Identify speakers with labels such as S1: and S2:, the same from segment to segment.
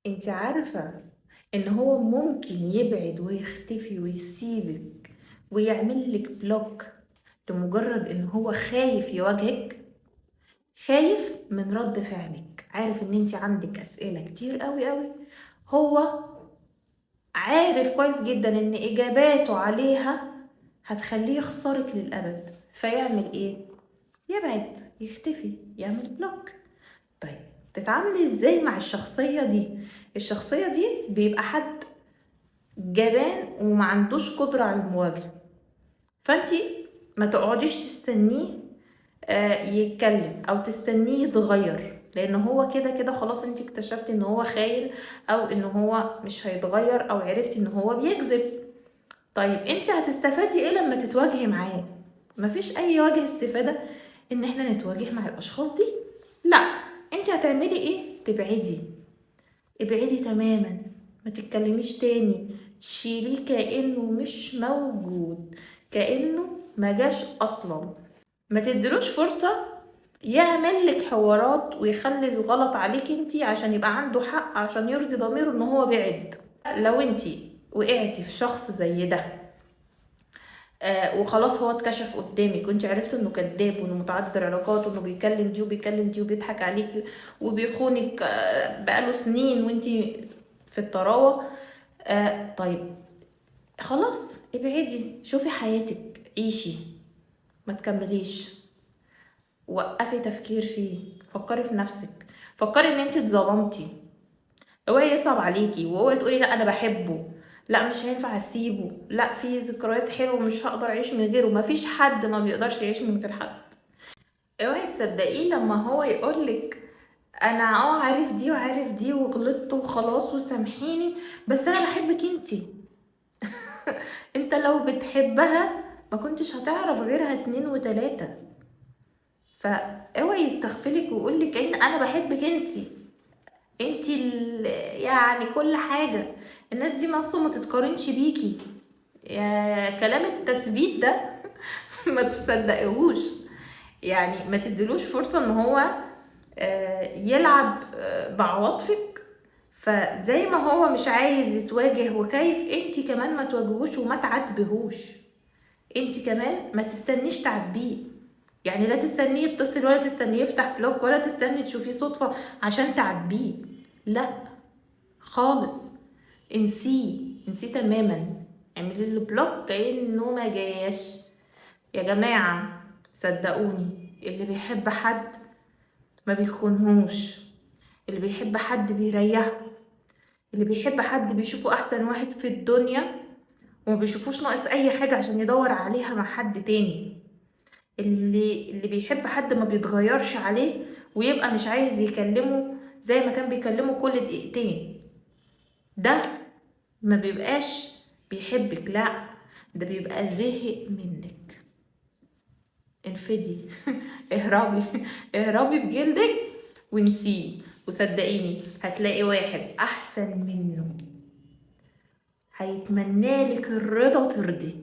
S1: انت عارفة ان هو ممكن يبعد ويختفي ويسيبك ويعمل لك بلوك لمجرد ان هو خايف يواجهك، خايف من رد فعلك، عارف ان انت عندك اسئلة كتير قوي قوي. هو عارف كويس جدا ان اجاباته عليها هتخليه يخسرك للابد، فيعمل ايه؟ يبعد، يختفي، يعمل بلوك. طيب، تتعاملي ازاي مع الشخصية دي؟ الشخصية دي بيبقى حد جبان وما عندوش قدرة على المواجهة، فانتي ما تقعديش تستنيه يتكلم او تستنيه يتغير، لان هو كده كده خلاص انتي اكتشفتي ان هو خاين او ان هو مش هيتغير او عرفتي ان هو بيكذب. طيب انتي هتستفادي ايه لما تتواجهي معاه؟ مفيش اي وجه استفادة ان احنا نتواجه مع الاشخاص دي. لا، انتي هتعملي ايه؟ تبعدي، ابعدي تماما، ما تتكلميش تاني، شيليه كأنه مش موجود، كأنه ما جاش اصلا. ما تدلوش فرصة يعمل لك حوارات ويخلي الغلط عليك انتي عشان يبقى عنده حق، عشان يرضي ضميره ان هو بعد. لو انتي وقعتي في شخص زي ده وخلاص هو اتكشف قدامك وانت عرفت انه كذاب وانه متعدد العلاقات وانه بيكلم دي وبيكلم دي وبيضحك عليكي وبيخونك بقاله سنين وانت في الطراوة. طيب، خلاص ابعدي، شوفي حياتك، عيشي، ما تكمليش، وقفي تفكير فيه، فكري في نفسك، فكري ان انت اتظلمتي. اوعي يصعب عليكي واوعي تقولي لا انا بحبه، لا مش هينفع اسيبه، لا في ذكريات حلوه مش هقدر اعيش من غيره. مفيش حد ما بيقدرش يعيش من غير حد. اوعي تصدقيه لما هو يقولك انا عارف دي وعارف دي وغلطت وخلاص وسامحيني، بس انا بحبك انتي. انت لو بتحبها ما كنتش هتعرف غيرها اتنين وتلاتة. فاوعي يستغفلك ويقولك ان انا بحبك انتي، انتي يعني كل حاجة. الناس دي ما اصلا ما تتقارنش بيكي. يا كلام التثبيت ده ما تصدقيهوش. يعني ما تديلوش فرصة ان هو يلعب بعواطفك. فزي ما هو مش عايز يتواجه وخايف، انتي كمان ما تواجهوش وما تعاتبهوش. انتي كمان ما تستنيش تعاتبيه. يعني لا تستنيه يتصل ولا تستنيه يفتح بلوك ولا تستني تشوفيه صدفة عشان تعاتبيه. لا خالص، انسيه، انسيه تماما، اعملي له بلوك كأنه ما جاش. يا جماعة صدقوني، اللي بيحب حد ما بيخونهوش، اللي بيحب حد بيريحه، اللي بيحب حد بيشوفه احسن واحد في الدنيا وما بيشوفوش ناقص اي حاجة عشان يدور عليها مع حد تاني. اللي بيحب حد ما بيتغيرش عليه ويبقى مش عايز يكلمه زي ما كان بيكلمه كل دقيقتين، ده ما بيبقاش بيحبك، لا، ده بيبقى زهق منك. انفدي اهربي، اهربي بجلدك ونسيه، وصدقيني هتلاقي واحد احسن منه هيتمنالك الرضا ترضي،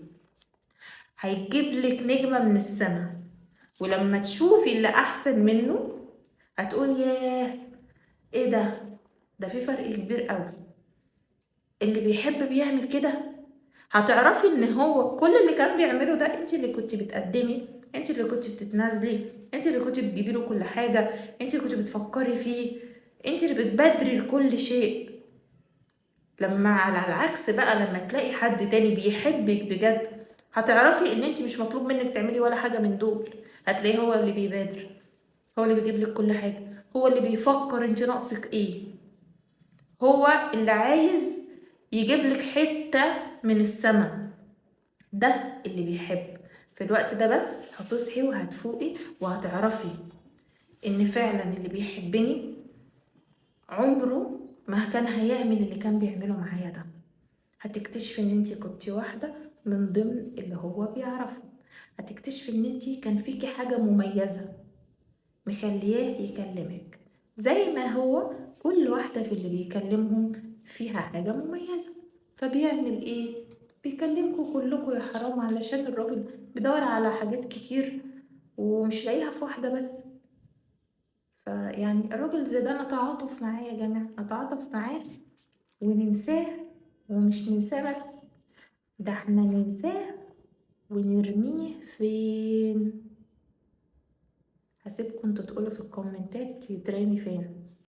S1: هيجيب لك نجمة من السما، ولما تشوفي اللي احسن منه هتقول ياه، ايه ده؟ ده في فرق كبير قوي. اللي بيحب بيعمل كده. هتعرفي ان هو كل اللي كان بيعمله ده انت اللي كنت بتقدمي، انت اللي كنت بتتنازلي، انت اللي كنت بتجيبي له كل حاجه، انت اللي كنت بتفكري فيه، انت اللي بتبادري لكل شيء. لما على العكس بقى، لما تلاقي حد تاني بيحبك بجد، هتعرفي ان انت مش مطلوب منك تعملي ولا حاجه من دول. هتلاقيه هو اللي بيبادر، هو اللي بيجيب لك كل حاجه، هو اللي بيفكر انت ناقصك ايه، هو اللي عايز يجيب لك حته من السما. ده اللي بيحب. في الوقت ده بس هتصحي وهتفوقي وهتعرفي ان فعلا اللي بيحبني عمره ما كان هيعمل اللي كان بيعمله معايا ده. هتكتشفي ان انتي كنتي واحدة من ضمن اللي هو بيعرفه. هتكتشفي ان انتي كان فيكي حاجة مميزة مخلياه يكلمك، زي ما هو كل واحدة في اللي بيكلمهم فيها حاجة مميزة. فبيعمل ايه؟ بيكلمكوا كلكوا يا حرام، علشان الراجل بيدور على حاجات كتير ومش لاقيها في واحدة بس. فيعني الراجل زي ده نتعاطف معاه يا جماعة، نتعاطف معاه وننساه، ومش ننساه بس، ده احنا ننساه ونرميه فين؟ هسيبكم انتوا تقولوا في الكومنتات يترمي فين.